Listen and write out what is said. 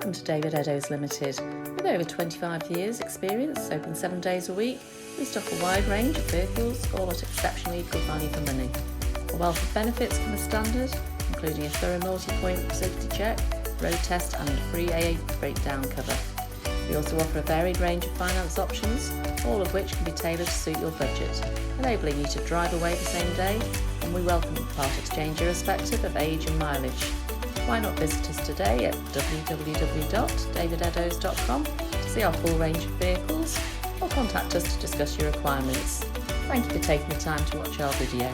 Welcome to David Eddowes Limited. With over 25 years experience, open 7 days a week, we stock a wide range of vehicles, all at exceptionally good value for money. A wealth of benefits come as standard, including a thorough multi-point safety check, road test and free AA breakdown cover. We also offer a varied range of finance options, all of which can be tailored to suit your budget, enabling you to drive away the same day, and we welcome part exchange irrespective of age and mileage. Why not visit us today at www.davideddowes.com to see our full range of vehicles, or contact us to discuss your requirements. Thank you for taking the time to watch our video.